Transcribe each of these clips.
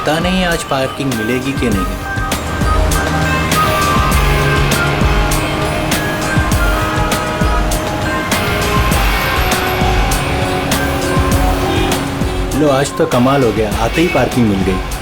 पता नहीं आज पार्किंग मिलेगी कि नहीं। लो आज तो कमाल हो गया, आते ही पार्किंग मिल गई।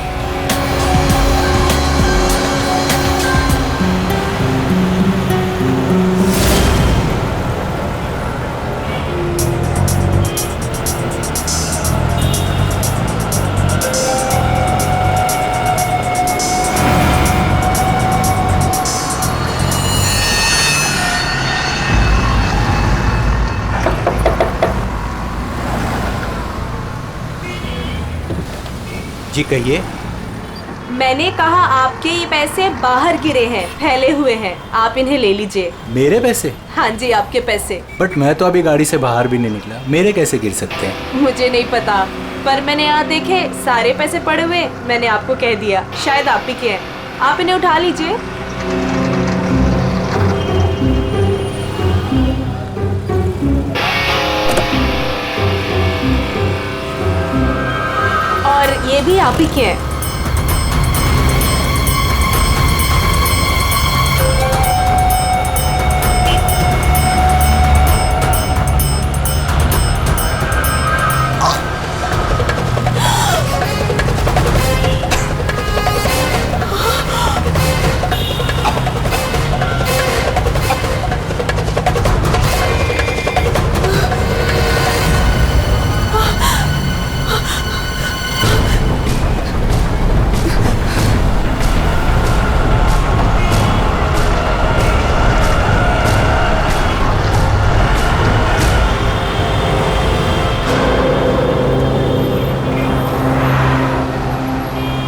जी कहिए। मैंने कहा आपके ये पैसे बाहर गिरे हैं, फैले हुए हैं, आप इन्हें ले लीजिए। मेरे पैसे? हाँ जी, आपके पैसे। बट मैं तो अभी गाड़ी से बाहर भी नहीं निकला, मेरे कैसे गिर सकते हैं? मुझे नहीं पता, पर मैंने यहाँ देखे सारे पैसे पड़े हुए, मैंने आपको कह दिया, शायद आप ही के हैं, आप इन्हें उठा लीजिए। और ये भी आप ही के हैं।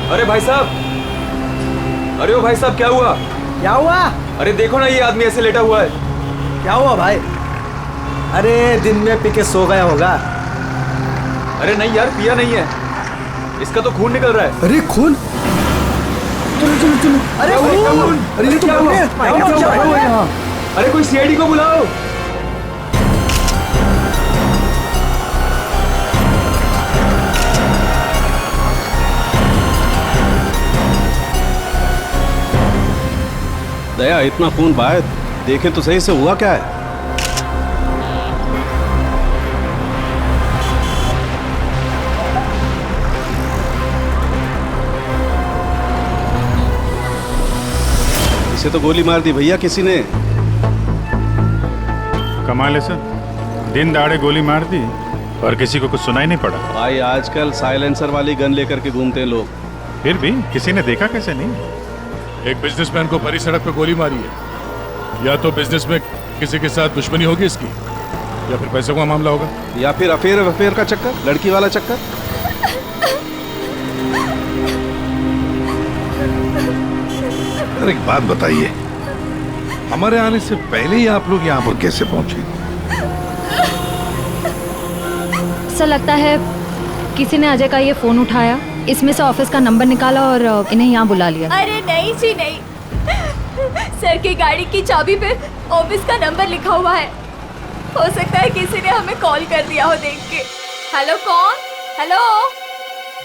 अरे भाई साहब, अरे ओ भाई साहब, क्या हुआ? क्या हुआ? अरे देखो ना, ये आदमी ऐसे लेटा हुआ है। क्या हुआ भाई? अरे दिन में पी के सो गया होगा। अरे नहीं यार, पिया नहीं है, इसका तो खून निकल रहा है। अरे खून? चलो चलो चलो। अरे खून! अरे ये तो क्या हुआ? अरे कोई सीआईडी को बुलाओ। दया, इतना खून बाहर देखे तो सही से हुआ क्या है? इसे तो गोली मार दी भैया किसी ने। कमाल है सर, दिन दहाड़े गोली मार दी और किसी को कुछ सुनाई नहीं पड़ा। भाई आजकल साइलेंसर वाली गन लेकर के घूमते हैं लोग। फिर भी किसी ने देखा कैसे नहीं? एक बिजनेसमैन को भरी सड़क पे गोली मारी है। या तो बिजनेस में किसी के साथ दुश्मनी होगी इसकी, या फिर पैसों का मामला होगा, या फिर अफेयर का चक्कर, लड़की वाला चक्कर। अरे एक बात बताइए, हमारे आने से पहले ही आप लोग यहाँ पर कैसे पहुंचे? ऐसा लगता है किसी ने अजय का ये फोन उठाया, इसमें से ऑफिस का नंबर निकाला और इन्हें यहाँ बुला लिया। अरे नहीं जी नहीं, सर की गाड़ी की चाबी पे ऑफिस का नंबर लिखा हुआ है। हो सकता है किसी ने हमें कॉल कर दिया हो देख के। हेलो, कौन? हेलो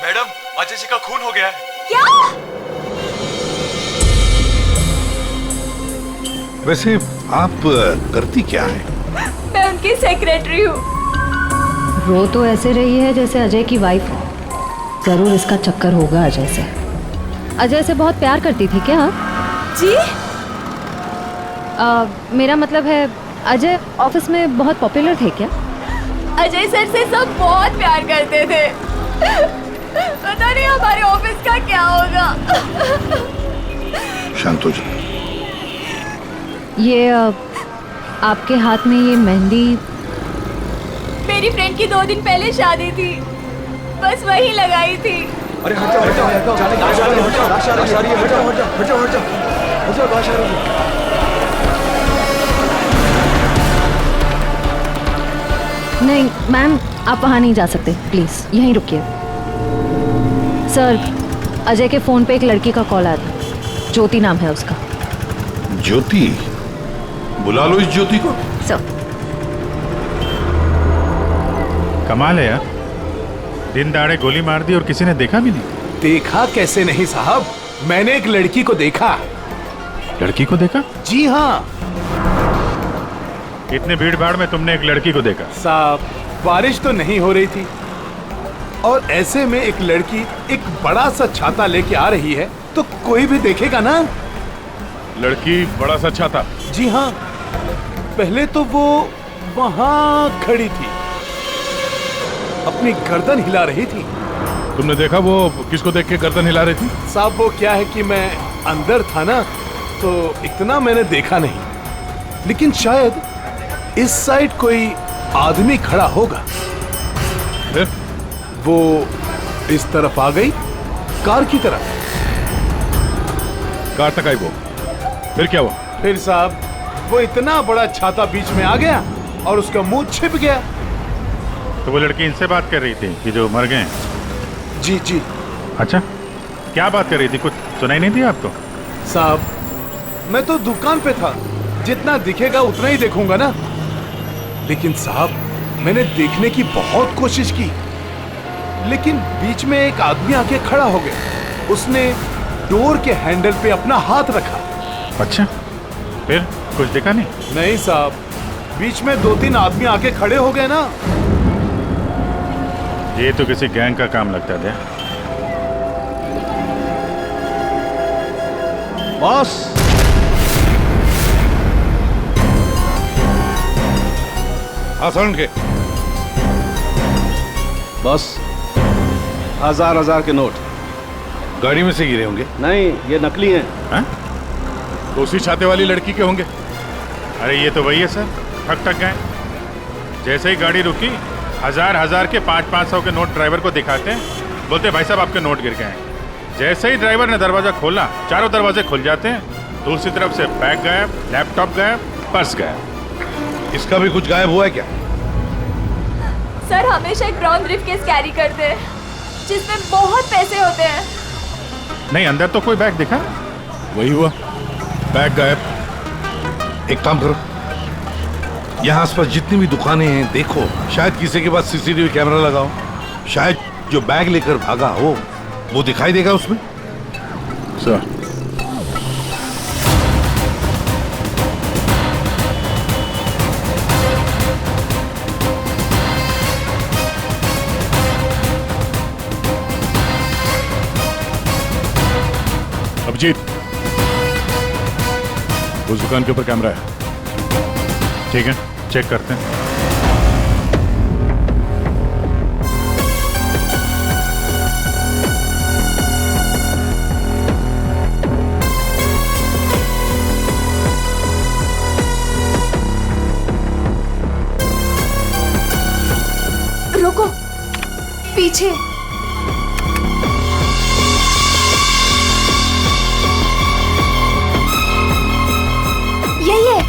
मैडम, अजय जी का खून हो गया है। क्या? वैसे आप करती क्या है? मैं उनकी सेक्रेटरी हूँ। रो तो ऐसे रही है जैसे अजय की वाइफ हो। जरूर इसका चक्कर होगा अजय से। अजय से बहुत प्यार करती थी क्या आप? जी? मेरा मतलब है अजय ऑफिस में बहुत पॉपुलर थे क्या? अजय सर से सब बहुत प्यार करते थे। पता नहीं हमारे ऑफिस का क्या होगा। शांत हो जा। ये आपके हाथ में ये मेहंदी? मेरी फ्रेंड की 2 दिन पहले शादी थी, बस वही लगाई थी। अरे हट जाओ, हट जाओ, हट जाओ। नहीं मैम, आप वहाँ नहीं जा सकते, प्लीज यहीं रुकिए। सर, अजय के फोन पे एक लड़की का कॉल आया था, ज्योति नाम है उसका। ज्योति? बुला लो इस ज्योति को। सर। कमाल है यार, दिन दहाड़े गोली मार दी और किसी ने देखा भी नहीं। देखा कैसे नहीं साहब, मैंने एक लड़की को देखा। लड़की को देखा? जी हाँ इतनी भीड़ भाड़ में तुमने एक लड़की को देखा? साहब, बारिश तो नहीं हो रही थी और ऐसे में एक लड़की एक बड़ा सा छाता लेके आ रही है तो कोई भी देखेगा ना। लड़की बड़ा सा छाता? जी हाँ, पहले तो वो वहां खड़ी थी, अपनी गर्दन हिला रही थी। तुमने देखा वो किसको देख के गर्दन हिला रही थी? साहब वो क्या है कि मैं अंदर था ना तो इतना मैंने देखा नहीं, लेकिन शायद इस साइड कोई आदमी खड़ा होगा। फिर? वो इस तरफ आ गई, कार की तरफ। कार तक आई वो, फिर क्या हुआ? फिर साहब वो इतना बड़ा छाता बीच में आ गया और उसका मुंह छिप गया। तो वो लड़की इनसे बात कर रही थी कि जो मर गए? जी जी अच्छा, क्या बात कर रही थी? कुछ सुनाई नहीं दिया आपको? साहब मैं तो दुकान पे था, जितना दिखेगा उतना ही देखूंगा ना। लेकिन साहब मैंने देखने की बहुत कोशिश की, लेकिन बीच में एक आदमी आके खड़ा हो गया। उसने डोर के हैंडल पे अपना हाथ रखा। अच्छा, फिर कुछ दिखा नहीं? नहीं साहब, बीच में 2-3 आदमी आके खड़े हो गए ना। ये तो किसी गैंग का काम लगता है। बॉस, आसान के बस 1000 के नोट। गाड़ी में से गिरे होंगे। नहीं, ये नकली हैं। हाँ? तो उसी छाते वाली लड़की के होंगे। अरे ये तो वही है सर, ठक गए। जैसे ही गाड़ी रुकी, हजार के 500 के नोट ड्राइवर को दिखाते हैं, बोलते भाई साहब आपके नोट गिर गए हैं। जैसे ही ड्राइवर ने दरवाजा खोला, चारों दरवाजे खुल जाते हैं। दूसरी तरफ से बैग गायब, लैपटॉप गायब, पर्स गायब। इसका भी कुछ गायब हुआ है क्या? सर हमेशा एक ब्राउन ब्रीफकेस कैरी करते हैं जिसमें बहुत पैसे होते हैं। नहीं, अंदर तो कोई बैग दिखा? वही हुआ, बैग गायब। एक काम करो, यहाँ आसपास जितनी भी दुकानें हैं देखो, शायद किसी के पास सीसीटीवी कैमरा लगाओ। शायद जो बैग लेकर भागा हो वो दिखाई देगा उसमें। सर अभिजीत, उस दुकान के ऊपर कैमरा है। ठीक है, चेक करते हैं। रुको, पीछे। यही है।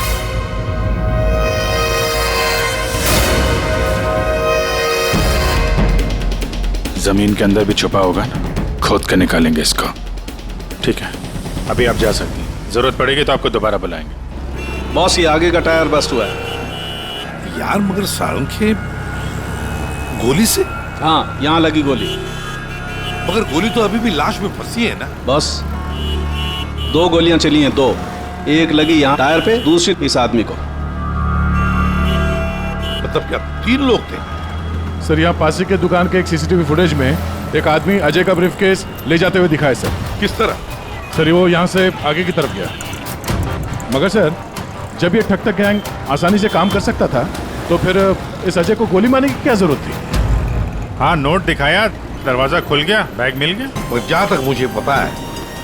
जमीन के अंदर भी छुपा होगा ना, खोद कर निकालेंगे इसको। ठीक है, अभी आप जा सकती हैं। जरूरत पड़ेगी तो आपको दोबारा बुलाएंगे। बॉस, ये आगे का टायर बस्ट हुआ है। यार मगर सारंगे, गोली से? हाँ, यहाँ लगी गोली। मगर गोली तो अभी भी लाश में फंसी है ना। बस 2 गोलियां चली हैं, 2। एक लगी यहाँ टायर पे, दूसरी इस आदमी को। मतलब क्या 3 लोग थे? सर यहाँ पासी के दुकान के एक सीसीटीवी फुटेज में एक आदमी अजय का ब्रीफकेस ले जाते हुए दिखा है सर। किस तरह? सर वो यहाँ से आगे की तरफ गया, मगर सर जब ये ठक गैंग आसानी से काम कर सकता था तो फिर इस अजय को गोली मारने की क्या जरूरत थी? हाँ, नोट दिखाया, दरवाजा खुल गया, बैग मिल गया। और जहाँ तक मुझे पता है,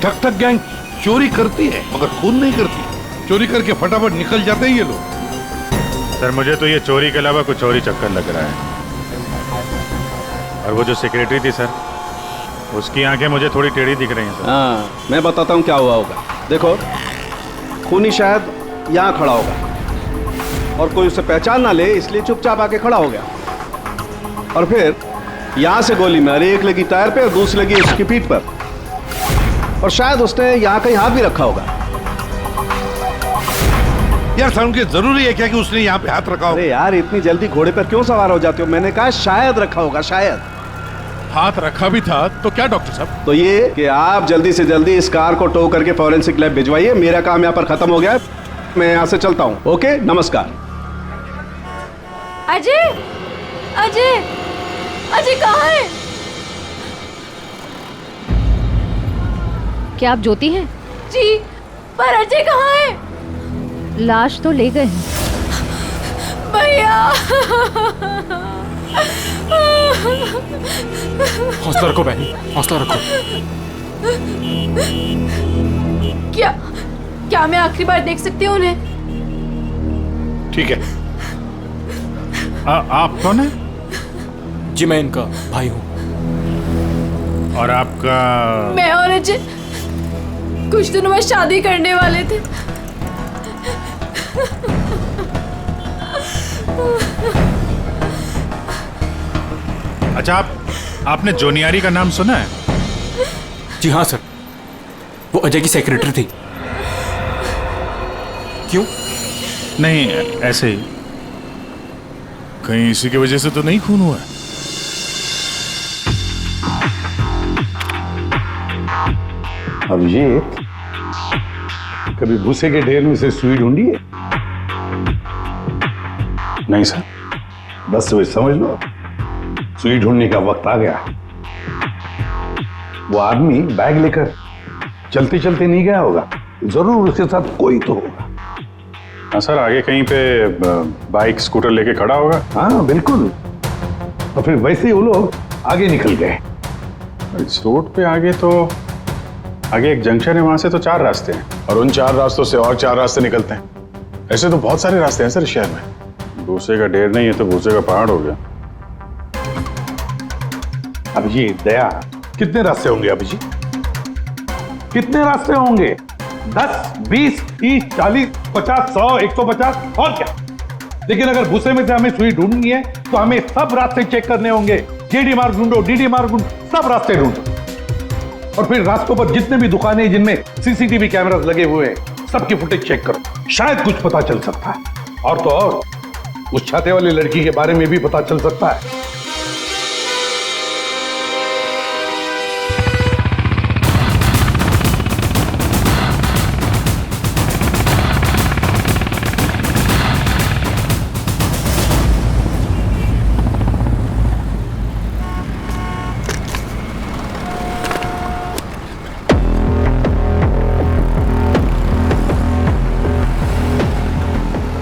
ठक गैंग चोरी करती है मगर खून नहीं करती। चोरी करके फटाफट निकल जाते हैं ये लोग। सर मुझे तो ये चोरी के अलावा कुछ और ही चक्कर लग रहा है। और वो जो सेक्रेटरी थी सर, उसकी आंखें मुझे थोड़ी टेढ़ी दिख रही हैं सर। हाँ, मैं बताता हूँ क्या हुआ होगा। देखो, खूनी शायद यहाँ खड़ा होगा और कोई उसे पहचान ना ले, इसलिए चुपचाप आके खड़ा हो गया। और फिर यहाँ से गोली मारी, एक लगी टायर पे और दूसरी लगी उसकी पीठ पर। और शायद उसने यहाँ कहीं हाथ भी रखा होगा। यार सारंगे, जरूरी है क्या कि उसने यहाँ पे हाथ रखा हो? अरे यार, इतनी जल्दी घोड़े पर क्यों सवार हो जाते हो? मैंने कहा शायद रखा होगा, शायद। हाथ रखा भी था तो क्या डॉक्टर साहब? तो ये कि आप जल्दी से जल्दी इस कार को टो करके फॉरेंसिक लैब भिजवाइए। मेरा काम यहाँ पर खत्म हो गया है, मैं यहाँ से चलता हूँ। ओके, नमस्कार। अजय, अजय, अजय कहाँ है? क्या आप ज्योति हैं? जी, पर अजय कहाँ है? लाश तो ले गए हैं। भैया, हौसला रखो बहन, हौसला रखो। क्या क्या मैं आखिरी बार देख सकती हूँ उन्हें? ठीक है। आप कौन है? जी मैं इनका भाई हूँ। और आपका? मैं और अजय कुछ दिनों में शादी करने वाले थे। अच्छा, आपने जोनियारी का नाम सुना है? जी हाँ सर, वो अजय की सेक्रेटरी थी। क्यों? नहीं, ऐसे ही। कहीं इसी की वजह से तो नहीं खून हुआ है? अभिजीत, कभी भूसे के ढेर में से सुई ढूंढी है? नहीं सर। बस वही समझ लो, सुई ढूंढने का वक्त आ गया। वो आदमी बैग लेकर चलते चलते नहीं गया होगा, जरूर उसके साथ कोई तो होगा। हाँ सर, आगे कहीं पे बाइक स्कूटर लेके खड़ा होगा। हाँ बिल्कुल, और फिर वैसे ही वो लोग आगे निकल गए। इस रोड पे आगे तो आगे एक जंक्शन है, वहां से तो 4 रास्ते हैं। और उन 4 रास्तों से और 4 रास्ते निकलते हैं। ऐसे तो बहुत सारे रास्ते हैं सर इस शहर में। भूसे का ढेर नहीं है तो भूसे का पहाड़ हो गया। अभिजीत, दया, कितने रास्ते होंगे अभिजीत? कितने रास्ते होंगे? 10, 20, 30, 40, 50, 100, 150 और क्या? लेकिन अगर भूसे में से हमें सुई ढूंढनी है तो हमें सब रास्ते चेक करने होंगे। जेडी मार्ग ढूंढो, डीडी मार्ग ढूंढो, सब रास्ते ढूंढो। और फिर रास्तों पर जितने भी दुकानें हैं जिनमें सीसीटीवी कैमरास लगे हुए हैं, सबकी फुटेज चेक करो, शायद कुछ पता चल सकता है। और तो और उस छाते वाली लड़की के बारे में भी पता चल सकता है।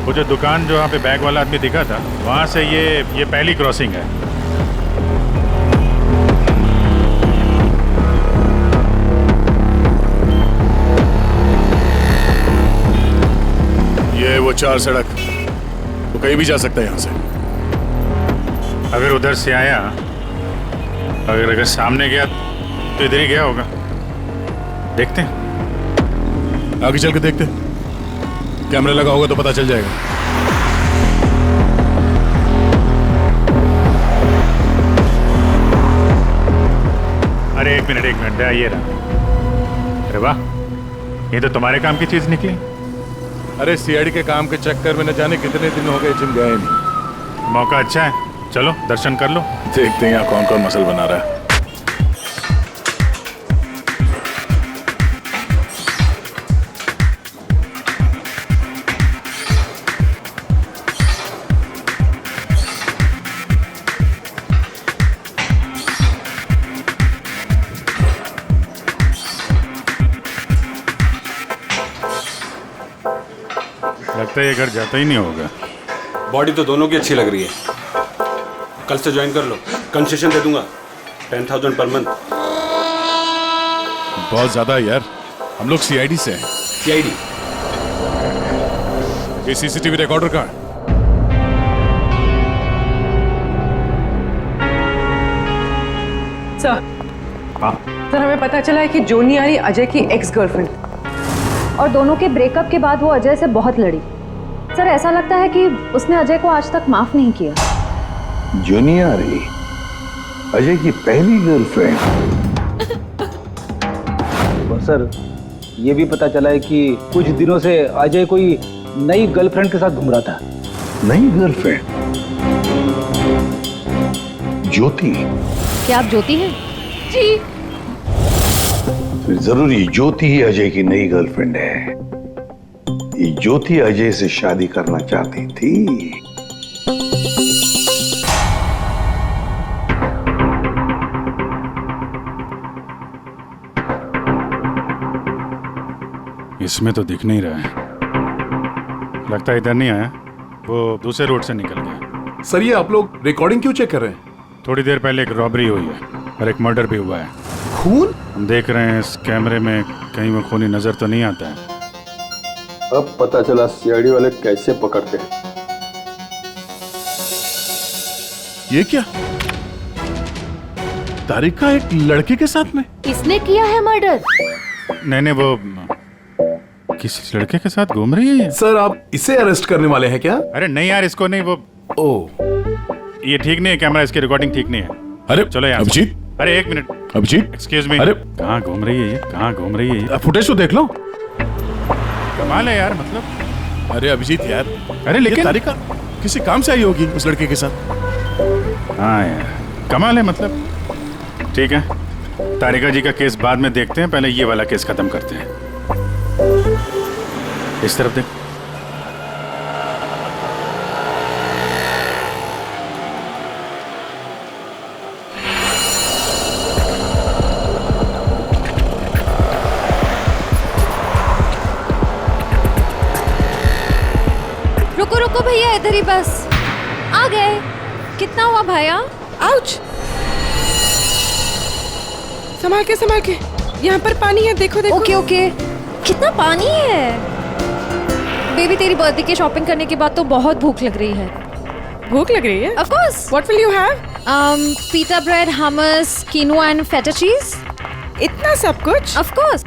वो जो दुकान जो वहाँ पे बैग वाला आदमी दिखा था, वहाँ से ये पहली क्रॉसिंग है। ये वो 4 सड़क, वो कहीं भी जा सकता है यहाँ से। अगर उधर से आया, अगर सामने गया तो इधर ही गया होगा। देखते हैं, आगे चल के देखते हैं। कैमरा लगा होगा तो पता चल जाएगा। अरे एक मिनट ये रहा। अरे वाह, ये तो तुम्हारे काम की चीज निकली। अरे सीआईडी के काम के चक्कर में न जाने कितने दिन हो गए जिम गए नहीं। मौका अच्छा है, चलो दर्शन कर लो। देखते हैं यहाँ कौन कौन मसल बना रहा है। लगता है ये घर जाता ही नहीं होगा। बॉडी तो दोनों की अच्छी लग रही है। कल से ज्वाइन कर लो, कंसेशन दे दूंगा 10,000 पर मंथ। बहुत ज्यादा है यार, हम लोग सीआईडी से हैं। सीआईडी? ये सीसीटीवी रिकॉर्डर कहाँ है? सर, सर हमें पता चला है कि जोनियारी अजय की एक्स गर्लफ्रेंड, और दोनों के ब्रेकअप के बाद वो अजय से बहुत लड़ी। सर ऐसा लगता है कि उसने अजय को आज तक माफ नहीं किया। जोनियारी अजय की पहली गर्लफ्रेंड? सर ये भी पता चला है कि कुछ दिनों से अजय कोई नई गर्लफ्रेंड के साथ घूम रहा था। नई गर्लफ्रेंड? ज्योति? क्या आप ज्योति हैं? जी। फिर जरूर ये ज्योति ही अजय की नई गर्लफ्रेंड है। ये ज्योति अजय से शादी करना चाहती थी। इसमें तो दिख नहीं रहा है, लगता है इधर नहीं आया, वो दूसरे रोड से निकल गया। सर ये आप लोग रिकॉर्डिंग क्यों चेक कर रहे हैं? थोड़ी देर पहले एक रॉबरी हुई है और एक मर्डर भी हुआ है। खून? हम देख रहे हैं इस कैमरे में कहीं वो खूनी नजर तो नहीं आता है। अब पता चला सीआईडी वाले कैसे पकड़ते हैं। ये क्या? तारिका एक लड़के के साथ में? किसने किया है मर्डर? नहीं, वो किस लड़के के साथ घूम रही है ये? सर आप इसे अरेस्ट करने वाले हैं क्या? अरे नहीं यार, इसको नहीं। वो ये ठीक नहीं है, कैमरा इसकी रिकॉर्डिंग ठीक नहीं है। अरे चलो यार। अभिजीत, अरे एक मिनट। Abhijit, excuse me. अरे कहाँ घूम रही है ये? कहाँ घूम रही है ये? फुटेज तो देख लो। कमाल है यार, मतलब। अरे अभिजीत यार, अरे लेकिन तारिका किसी काम से आई होगी उस लड़के के साथ। हाँ यार, कमाल है मतलब। ठीक है, तारिका जी का केस बाद में देखते हैं, पहले ये वाला केस खत्म करते हैं। इस तरफ देख। रुको रुको भैया, इधर ही बस। आ गए। कितना हुआ भैया? आउच! संभाल के, यहाँ पर पानी है, देखो देखो। Okay okay. कितना पानी है? बेबी तेरी बर्थडे की शॉपिंग करने के बाद तो बहुत भूख लग रही है। भूख लग रही है? Of course. What will you have? Pita bread, hummus, quinoa and feta cheese. इतना सब कुछ? Of course.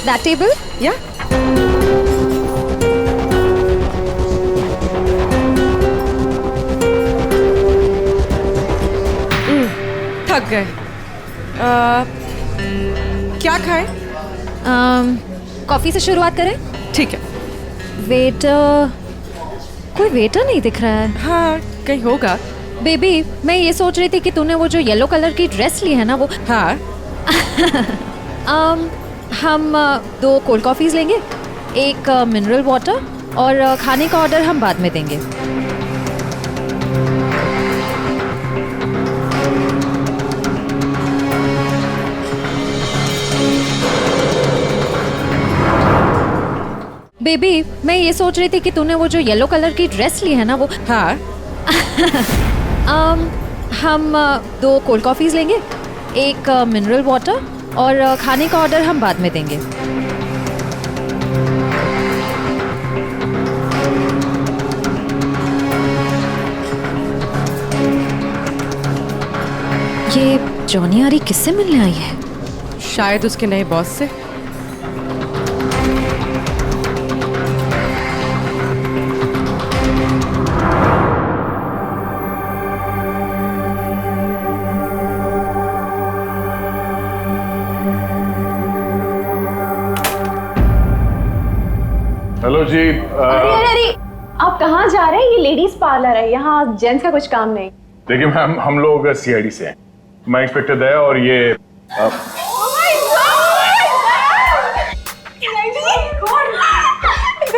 That table? Yeah. थक गए। क्या खाएं? कॉफी से शुरुआत करें? ठीक है। वेटर, कोई वेटर नहीं दिख रहा है। हाँ, कहीं होगा। बेबी मैं ये सोच रही थी कि तूने वो जो येलो कलर की ड्रेस ली है ना, वो। हाँ। हम 2 कोल्ड कॉफीज लेंगे, एक मिनरल वाटर, और खाने का ऑर्डर हम बाद में देंगे। बेबी मैं ये सोच रही थी कि तूने वो जो येलो कलर की ड्रेस ली है ना, वो। हाँ। हम 2 कोल्ड कॉफीज लेंगे, एक मिनरल वाटर, और खाने का ऑर्डर हम बाद में देंगे। ये जॉनी आरी किससे मिलने आई है? शायद उसके नए बॉस से। हेलो जी। अरे आप कहाँ जा रहे हैं? ये लेडीज पार्लर है, यहाँ जेंट्स का कुछ काम नहीं। देखिए मैम, हम लोग सीआईडी से हैं। मैं इंस्पेक्टर दया और ये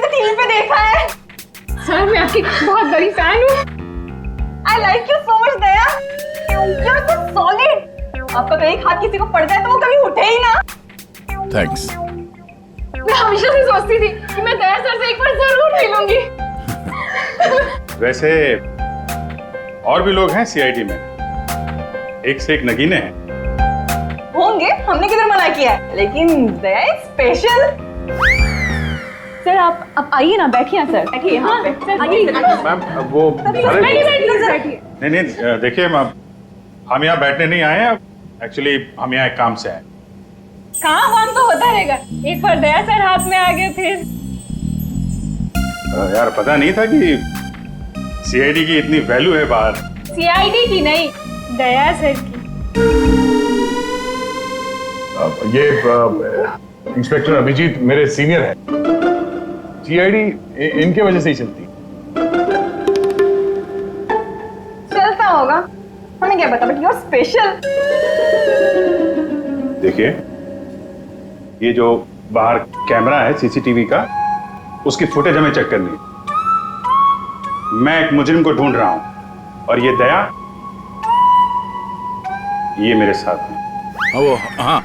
टीवी पे देखा है सर, मैं आपकी बहुत बड़ी फैन हूँ। I like you so much Daya, you are so solid. आपका कहीं हाथ किसी को पड़ जाए तो वो कभी उठे ही ना। थैंक्स। मैं हमेशा से सोचती थी कि मैं दया सर से एक बार जरूर मिलूंगी। वैसे और भी लोग हैं सीआईडी में, एक से एक नगीने हैं। होंगे, हमने किधर मना किया है, लेकिन दया स्पेशल। सर आप आइए ना, बैठिए सर, बैठिए यहाँ पे। मैम वो बैठिए। नहीं देखिए मैम, हम यहाँ बैठने नहीं आए हैं, एक्चुअली हम यहाँ एक काम से आए। काम तो होता रहेगा, एक बार दया सर हाथ में आ गए फिर। यार पता नहीं था कि सीआईडी की इतनी वैल्यू है बाहर। सीआईडी की नहीं, दया सर की। ये इंस्पेक्टर अभिजीत मेरे सीनियर हैं। सीआईडी इनके वजह से ही चलती। चलता क्या बता, बट यू आर स्पेशल। देखिए, ये जो बाहर कैमरा है सीसीटीवी का, उसकी फुटेज हमें चेक करनी है। मैं एक मुजरिम को ढूंढ रहा हूं और ये दया ये मेरे साथ है। हाँ,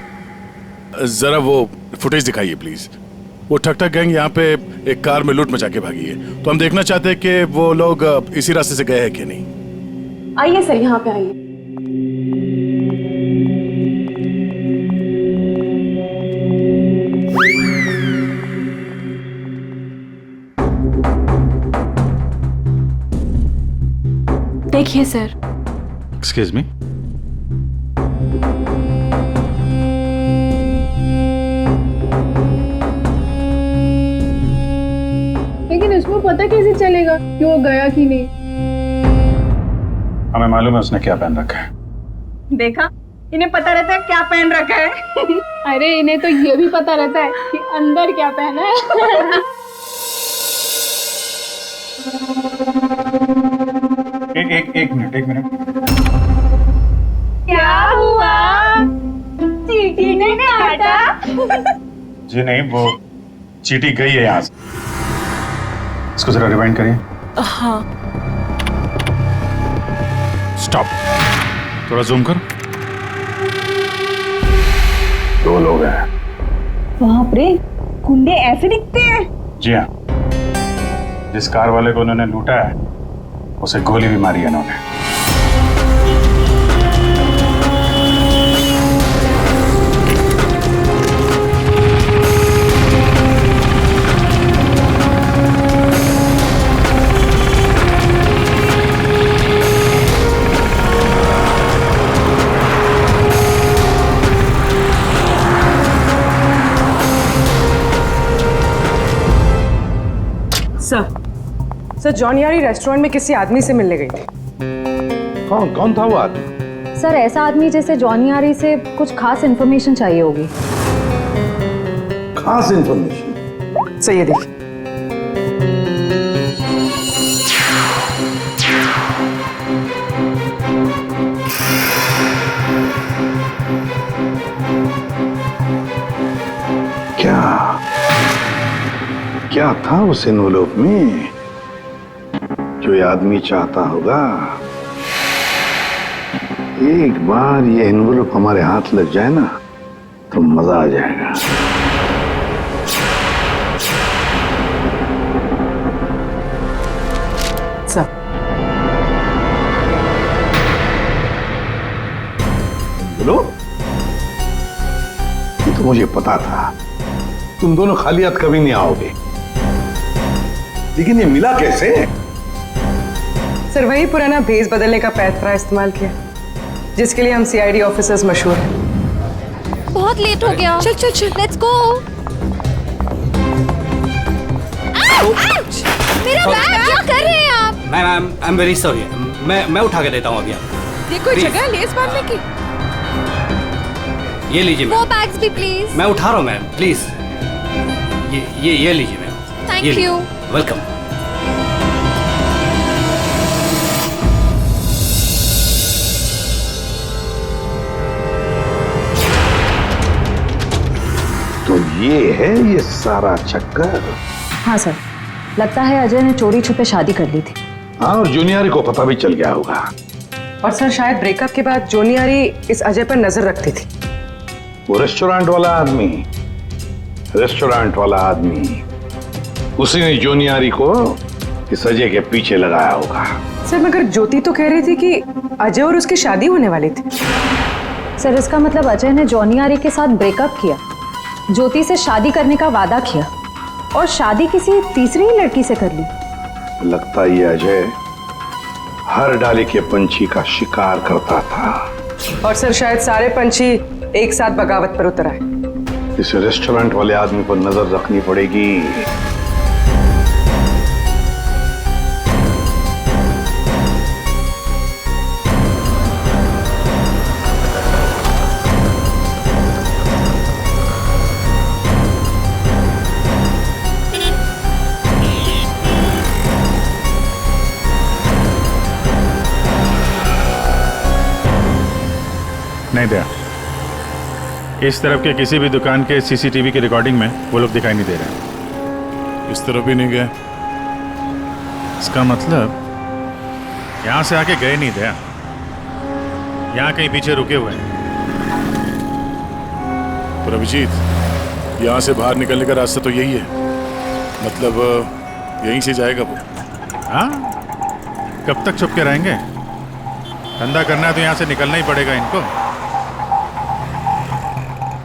जरा वो फुटेज दिखाइए प्लीज। वो ठक ठक गैंग यहाँ पे एक कार में लूट मचा के भागी है, तो हम देखना चाहते हैं कि वो लोग इसी रास्ते से गए हैं कि नहीं। आइए सर, यहाँ पे आइए। देखिए सर। Excuse me. लेकिन इसको पता कैसे चलेगा कि वो गया कि नहीं? हमें मालूम है उसने क्या पहन रखा है। देखा, इन्हें पता रहता है क्या पहन रखा है। अरे इन्हें तो ये भी पता रहता है कि अंदर क्या पहना है। एक मिनट। क्या हुआ? चीटी ने काटा? जी नहीं, वो चीटी गई है यहाँ से। इसको जरा रिवाइंड करिए। हाँ। स्टॉप, थोड़ा जूम कर। 2 लोग हैं। बाप रे, गुंडे ऐसे दिखते हैं? जी हाँ, जिस कार वाले को उन्होंने लूटा है उसे गोली भी मारी है इन्होंने। सर, जॉन यारी रेस्टोरेंट में किसी आदमी से मिलने गई थी। कौन था वो आदमी? सर, ऐसा आदमी जैसे जॉनी आरी से कुछ खास इन्फॉर्मेशन चाहिए होगी। खास इन्फॉर्मेशन? सही है, देखिए। क्या था उस एनवलप में जो ये आदमी चाहता होगा? एक बार ये एनवलप हमारे हाथ लग जाए ना तो मजा आ जाएगा। सर, बोलो। ये तो मुझे पता था, तुम दोनों खाली हाथ कभी नहीं आओगे, लेकिन ये मिला कैसे? सर, वही पुराना भेस बदलने का पैतरा इस्तेमाल किया जिसके लिए हम सीआईडी ऑफिसर्स मशहूर हैं। बहुत लेट हो गया। चल चल चल, लेट्स गो। मेरा बैग, क्या कर रहे हैं आप? Ma'am, I am very sorry. मैं उठा के देता हूँ अभी आपको। ये कोई जगह है लेस बांधने की? ये लीजिए वो मैम। बैग्स भी प्लीज। मैं उठा रहा हूँ मैम, प्लीज। ये लीजिए मैम। Thank you. वेलकम। तो ये है ये सारा चक्कर। हाँ सर, लगता है अजय ने चोरी छुपे शादी कर ली थी। हाँ, और जूनियर को पता भी चल गया होगा। और सर, शायद ब्रेकअप के बाद जोनियारी इस अजय पर नजर रखती थी। वो रेस्टोरेंट वाला आदमी, उसी ने जोनियारी को इस अजय के पीछे लगाया होगा। सर, मगर ज्योति तो कह रही थी कि अजय और उसकी शादी होने वाली थी। सर, इसका मतलब अजय ने जॉनी आरी के साथ ब्रेकअप किया, ज्योति से शादी करने का वादा किया और शादी किसी तीसरी ही लड़की से कर ली। लगता ये अजय हर डाले के पंछी का शिकार करता था। और सर, शायद सारे पंछी एक साथ बगावत पर उतर आए। इस रेस्टोरेंट वाले आदमी पर नजर रखनी पड़ेगी। नहीं दया, इस तरफ के किसी भी दुकान के सीसीटीवी की रिकॉर्डिंग में वो लोग दिखाई नहीं दे रहे हैं। इस तरफ भी नहीं गए। इसका मतलब यहाँ से आके गए नहीं दया, यहाँ कहीं पीछे रुके हुए हैं। पर अभिजीत, यहाँ से बाहर निकलने का रास्ता तो यही है, मतलब यहीं से जाएगा वो। हाँ, कब तक छुप के रहेंगे? धंधा करना है तो यहाँ से निकलना ही पड़ेगा इनको।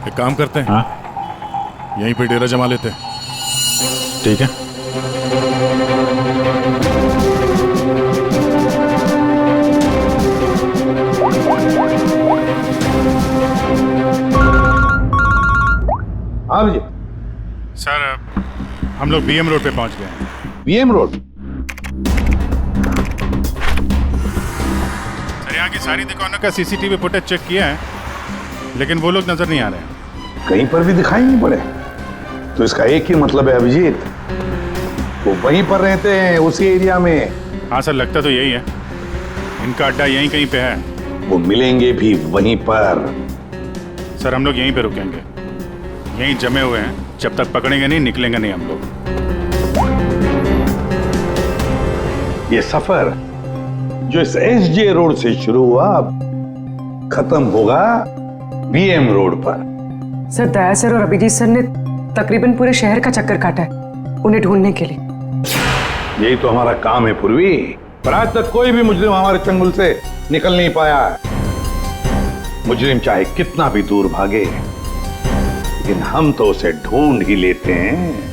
एक काम करते हैं, हाँ, यहीं पे डेरा जमा लेते हैं। ठीक है। हाँ जी सर, हम लोग बीएम रोड पे पहुंच गए हैं। BM road? सर, यहाँ की सारी दुकानों का सीसीटीवी फुटेज चेक किया है, लेकिन वो लोग नजर नहीं आ रहे हैं। कहीं पर भी दिखाई नहीं पड़े। तो इसका एक ही मतलब है अभिजीत, वो वहीं पर रहते हैं, उसी एरिया में। हाँ सर, लगता तो यही है। इनका अड्डा यहीं कहीं पे है। वो मिलेंगे भी वहीं पर। सर, हम लोग यहीं पे रुकेंगे, यहीं जमे हुए हैं। जब तक पकड़ेंगे नहीं, निकलेंगे नहीं हम लोग। ये सफर जो इस एसजे रोड से शुरू हुआ, खत्म होगा बीएम रोड पर। सर, दया सर और अभिजीत सर ने तकरीबन पूरे शहर का चक्कर काटा है उन्हें ढूंढने के लिए। यही तो हमारा काम है पूर्वी, पर आज तक कोई भी मुजरिम हमारे चंगुल से निकल नहीं पाया। मुजरिम चाहे कितना भी दूर भागे, लेकिन हम तो उसे ढूंढ ही लेते हैं।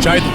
चाय दो।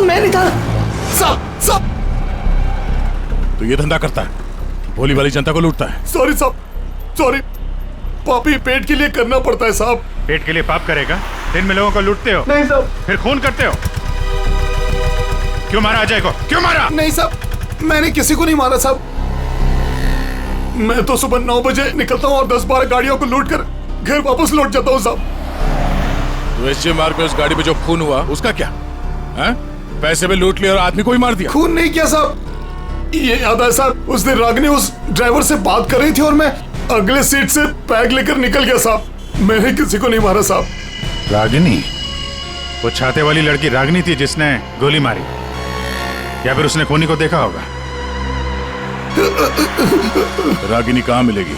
साहब मैं नहीं था। साहब तो ये धंधा करता है, भोली वाली जनता को लूटता है। सॉरी साहब, सॉरी। पापी पेट के लिए करना पड़ता है साहब। पेट के लिए पाप करेगा? दिन में लोगों को लूटते हो? नहीं साहब। फिर खून करते हो? क्यों मारा अजय को? क्यों मारा? नहीं साहब, मैंने किसी को नहीं मारा साहब। मैं तो सुबह 9 बजे निकलता हूँ और 10-12 गाड़ियों को लूट कर घर वापस लौट जाता हूँ साहब। तो एसजे मार्ग पे उस गाड़ी पे जो खून हुआ उसका क्या है? पैसे में लूट लिया और आदमी को ही मार दिया। खून नहीं किया साहब, ये याद है साहब, उस दिन रागिनी उस ड्राइवर से बात कर रही थी और मैं अगले सीट से बैग लेकर निकल गया साहब। मैंने किसी को नहीं मारा साहब। रागिनी? वो छाते वाली लड़की रागिनी थी जिसने गोली मारी, या फिर उसने खूनी को देखा होगा? रागिनी कहाँ मिलेगी?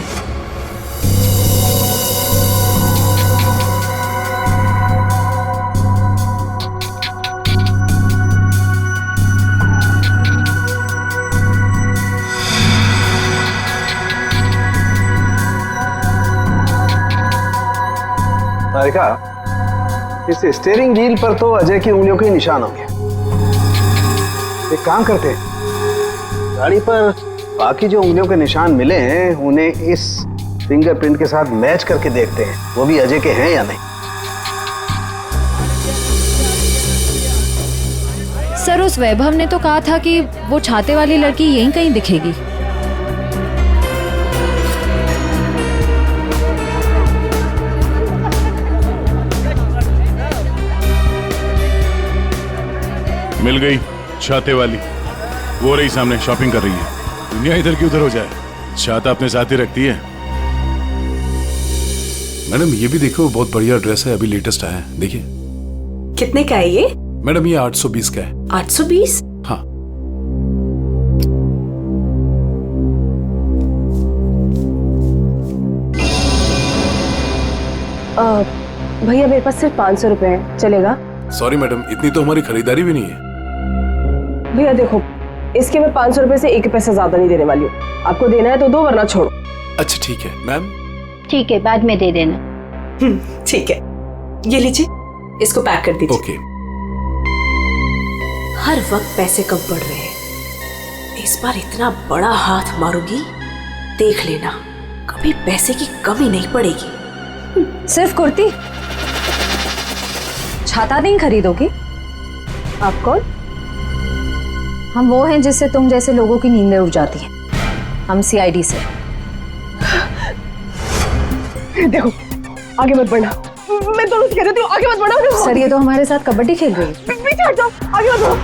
सारिका, इस स्टीयरिंग व्हील पर तो अजय की उंगलियों के निशान होंगे। एक काम करते हैं, गाड़ी पर बाकी जो उंगलियों के निशान मिले हैं उन्हें इस फिंगरप्रिंट के साथ मैच करके देखते हैं, वो भी अजय के हैं या नहीं। सर, उस वैभव ने तो कहा था कि वो छाते वाली लड़की यहीं कहीं दिखेगी। मिल गई छाते वाली, वो रही सामने, शॉपिंग कर रही है। दुनिया इधर की उधर हो जाए, छाता अपने साथ ही रखती है। मैडम ये भी देखो, बहुत बढ़िया ड्रेस है, अभी लेटेस्ट आया है, देखिए। कितने का है ये? मैडम ये 820 का है। 820? हाँ। भैया मेरे पास सिर्फ 500 रुपए है, चलेगा? सॉरी मैडम, इतनी तो हमारी खरीदारी भी नहीं है। भैया देखो, इसके मैं 500 रुपए से 1 पैसा ज्यादा नहीं देने वाली हूँ। आपको देना है तो दो, वरना छोड़ो। अच्छा ठीक है मैम। ठीक है, बाद में दे देना। ठीक है, ये लीजिए, इसको पैक कर दीजिए। ओके। हर वक्त पैसे कम पड़ रहे हैं, इस बार इतना बड़ा हाथ मारूंगी, देख लेना, कभी पैसे की कमी नहीं पड़ेगी। सिर्फ कुर्ती? छाता नहीं खरीदोगी? आप कौन? हम वो हैं जिससे तुम जैसे लोगों की नींदें उड़ जाती हैं। हम सीआईडी से। देखो, आगे मत बढ़ना, मैं दोनों से कह रही हूँ, आगे मत बढ़ना। सर, ये तो हमारे साथ कबड्डी खेल रही है। पीछे हट जाओ, आगे मत बढ़ो।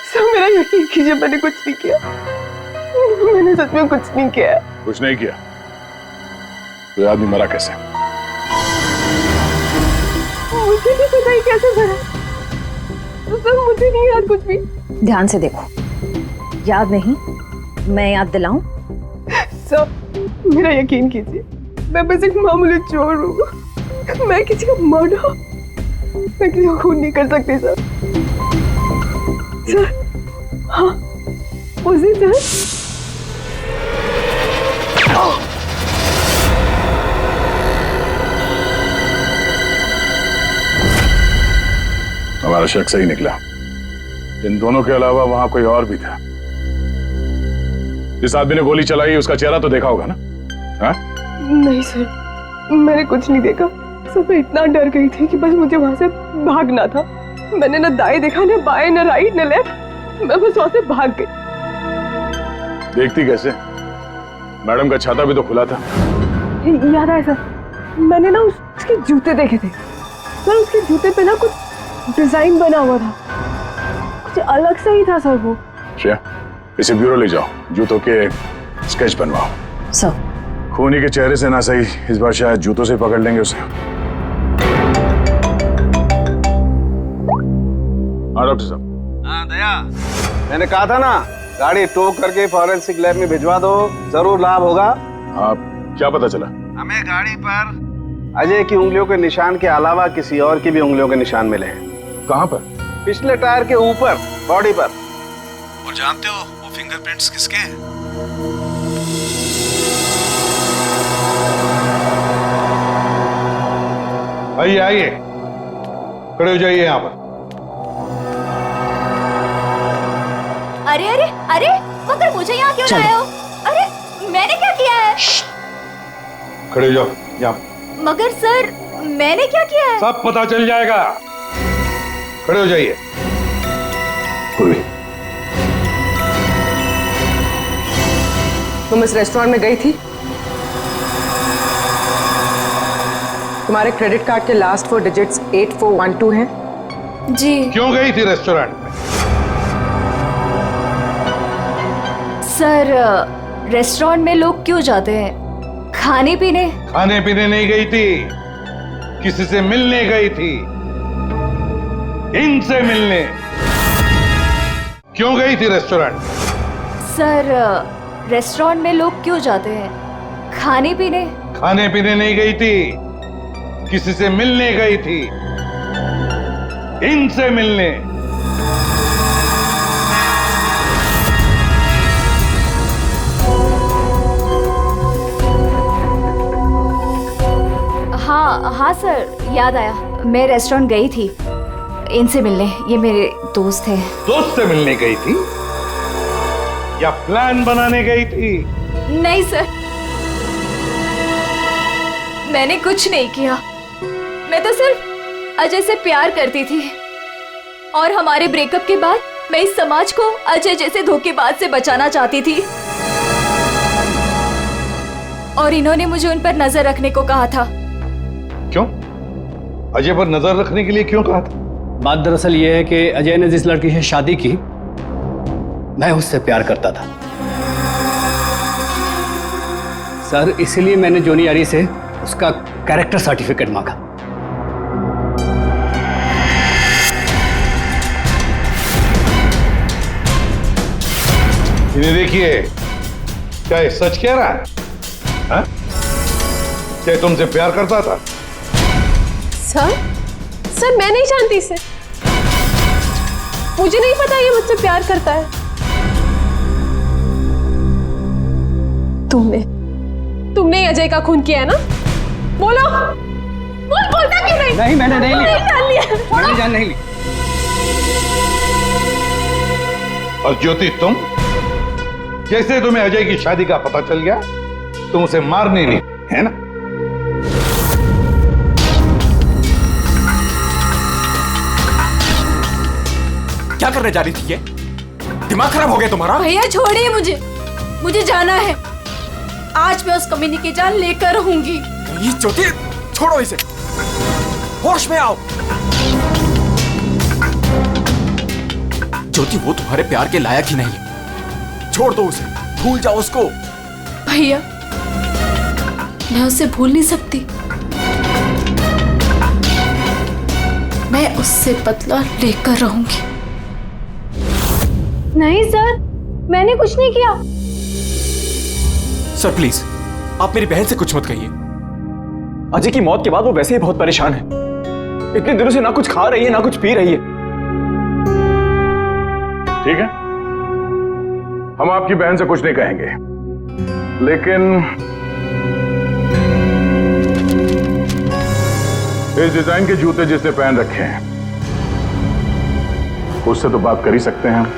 सर मेरा यकीन कीजिए, मैंने कुछ नहीं किया, मैंने सच में कुछ नहीं किया। कुछ नहीं किया तो आदमी मरा कैसे? मुझे नहीं पता ही कैसे मरा। सर मुझे नहीं याद कुछ भी। ध्यान से देखो, याद नहीं? मैं याद दिलाऊं? सर मेरा यकीन कीजिए, मैं बस एक मामूली चोर हूँ, मैं किसी का मर्डर, मैं किसी को खून नहीं कर सकती सर। सर हाँ, उस दिन सर हमारा शक सही निकला। इन दोनों के अलावा वहां कोई और भी था। जिस आदमी ने गोली चलाई उसका चेहरा तो देखा होगा ना? हाँ? नहीं सर, मैंने कुछ नहीं देखा सर। मैं इतना डर गई थी कि बस मुझे वहां से भागना था। मैंने न दाएं देखा, न बाएं, न राइट, न लेफ्ट, मैं बस वहां से भाग गई। देखती कैसे? मैडम का छाता भी तो खुला था। याद आया सर, मैंने ना उसके जूते देखे थे सर। उसके जूते पे ना कुछ डिजाइन बना हुआ था, कुछ अलग से ही था सर वो। श्रेया, इसे ब्यूरो ले जाओ, जूतों के स्केच बनवाओ। सर खूनी के चेहरे से ना सही, इस बार शायद जूतों से पकड़ लेंगे उसे। हाँ डॉक्टर साहब। हाँ दया, मैंने कहा था ना, गाड़ी टो करके फॉरेंसिक लैब में भिजवा दो, जरूर लाभ होगा। हाँ, क्या पता चला? हमें गाड़ी पर अजय की उंगलियों के निशान के अलावा किसी और की भी उंगलियों के निशान मिले हैं। कहाँ पर? पिछले टायर के ऊपर, बॉडी पर। और जानते हो वो फिंगरप्रिंट्स किसके हैं? आइए आइए, खड़े हो जाइए यहां पर। अरे अरे अरे, मगर मुझे यहाँ क्यों लाए हो? अरे मैंने क्या किया है? खड़े हो जाओ यहाँ। मगर सर, मैंने क्या किया है? सब पता चल जाएगा। खड़े हो जाइए। पूर्वी, तुम इस रेस्टोरेंट में गई थी? तुम्हारे क्रेडिट कार्ड के लास्ट 4 डिजिट्स 8412 हैं? जी। क्यों गई थी रेस्टोरेंट में? सर, रेस्टोरेंट में लोग क्यों जाते हैं? खाने पीने। खाने पीने नहीं गई थी, किसी से मिलने गई थी। इनसे मिलने। क्यों गई थी रेस्टोरेंट? सर, रेस्टोरेंट में लोग क्यों जाते हैं? खाने पीने। खाने पीने नहीं गई थी, किसी से मिलने गई थी। इनसे मिलने। हाँ हाँ सर, याद आया। मैं रेस्टोरेंट गई थी इनसे मिलने। ये मेरे दोस्त हैं। दोस्त से मिलने गई थी या प्लान बनाने गई थी? नहीं सर, मैंने कुछ नहीं किया। मैं तो सिर्फ अजय से प्यार करती थी, और हमारे ब्रेकअप के बाद मैं इस समाज को अजय जैसे धोखेबाज से बचाना चाहती थी, और इन्होंने मुझे उन पर नजर रखने को कहा था। क्यों? अजय पर नजर रखने के लिए क्यों कहा था? बात दरअसल ये है कि अजय ने जिस लड़की से शादी की, मैं उससे प्यार करता था सर, इसीलिए मैंने जोनी आरी से उसका कैरेक्टर सर्टिफिकेट मांगा। इन्हें देखिए, क्या ये सच कह रहा है? हाँ? क्या तुमसे प्यार करता था? सर मैं नहीं जानती इसे। मुझे नहीं पता ये मुझसे प्यार करता है। तुमने अजय का खून किया है ना? बोलो। बोलता क्यों नहीं? नहीं, मैंने नहीं लिया। जान लिया। मैंने जान नहीं ली। और ज्योति, तुम जैसे तुम्हें अजय की शादी का पता चल गया, तुम उसे मारने नहीं, है ना? क्या करने जा रही थी ये? दिमाग खराब हो गया तुम्हारा? भैया छोड़िए मुझे जाना है। आज मैं उस कमीनी की जान लेकर रहूंगी। ये ज्योति, छोड़ो इसे, होश में आओ। ज्योति, वो तुम्हारे प्यार के लायक ही नहीं है। छोड़ दो उसे, भूल जाओ उसको। भैया, मैं उसे भूल नहीं सकती। मैं उससे बदला लेकर रहूंगी। नहीं सर, मैंने कुछ नहीं किया। सर प्लीज, आप मेरी बहन से कुछ मत कहिए। अजय की मौत के बाद वो वैसे ही बहुत परेशान है। इतने दिनों से ना कुछ खा रही है ना कुछ पी रही है। ठीक है, हम आपकी बहन से कुछ नहीं कहेंगे, लेकिन इस डिजाइन के जूते जिसने पहन रखे हैं, उससे तो बात कर ही सकते हैं हम।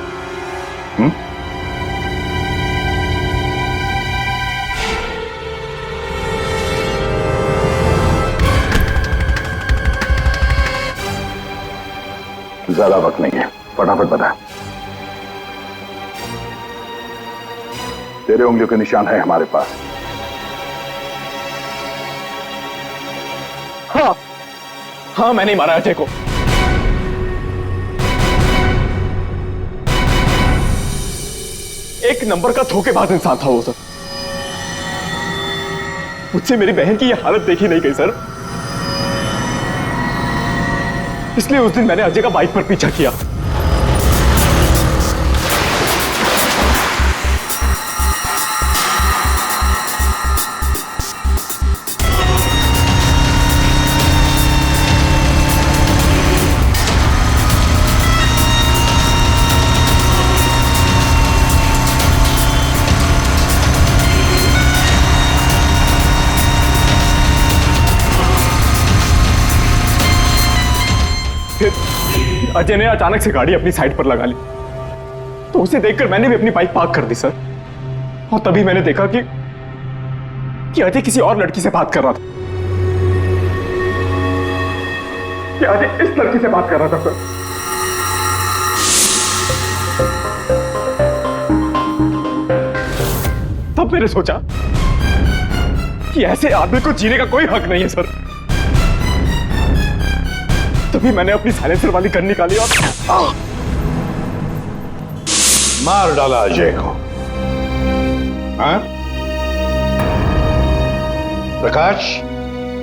ज्यादा वक्त नहीं है, फटाफट बता। तेरे उंगलियों के निशान है हमारे पास। हाँ, मैंने मारा अजय को। एक नंबर का धोखेबाज इंसान था वो सर। मुझसे मेरी बहन की ये हालत देखी नहीं गई सर, इसलिए उस दिन मैंने अजय का बाइक पर पीछा किया। अजय ने अचानक से गाड़ी अपनी साइड पर लगा ली, तो उसे देखकर मैंने भी अपनी बाइक पार्क कर दी सर। और तभी मैंने देखा कि अजय किसी और लड़की से बात कर रहा था, कि अजय इस लड़की से बात कर रहा था सर। तब मैंने सोचा कि ऐसे आदमी को जीने का कोई हक नहीं है सर। तभी मैंने अपनी साइलेंसर वाली गन निकाली और मार डाला अजय को। हाँ? प्रकाश,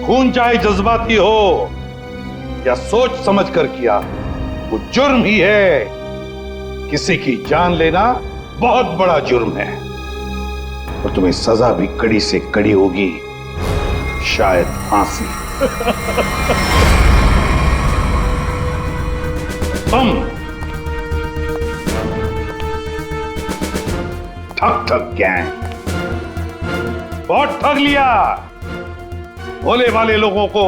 खून चाहे जज्बाती हो या सोच समझ कर किया, वो जुर्म ही है। किसी की जान लेना बहुत बड़ा जुर्म है और तुम्हें सजा भी कड़ी से कड़ी होगी, शायद फांसी। तुम ठग गैंग बहुत ठग लिया। भोले वाले लोगों को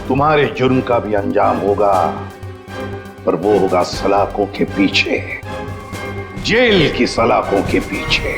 तुम्हारे जुर्म का भी अंजाम होगा, पर वो होगा सलाखों के पीछे, जेल की सलाखों के पीछे।